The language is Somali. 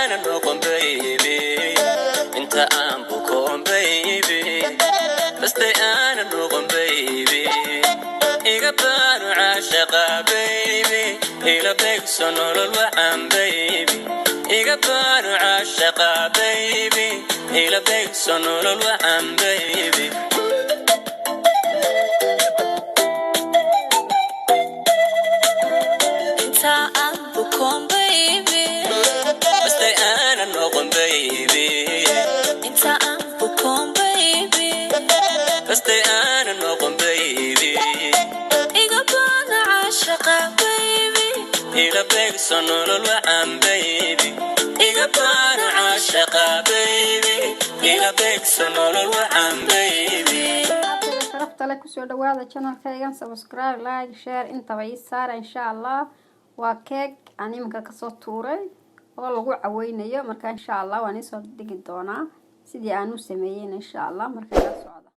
أنا نقوم baby أنت أنبكم baby بس أنا نقوم baby إيقبان عاشقة baby إلى بيك سنور الوعام baby إيقبان عاشقة baby إلى بيك سنور الوعام baby أنت أنبكم baby بس أنا نقوم baby أنت أنبكم baby بس أنا نقوم baby إيقبان عاشقة baby إلى بيك سنور الوعام baby إيقبان عاشقة baby إلى بيك سنور الوعام baby شرفت لك وسو دواada channelkaygan subscribe like share inta way saar insha Allah waa cake aan iminka ka soo tuuray oo lagu caweynayo marka insha Allah waan isoo dhigi doonaa sidii aan u sameeyay insha Allah marka la socdo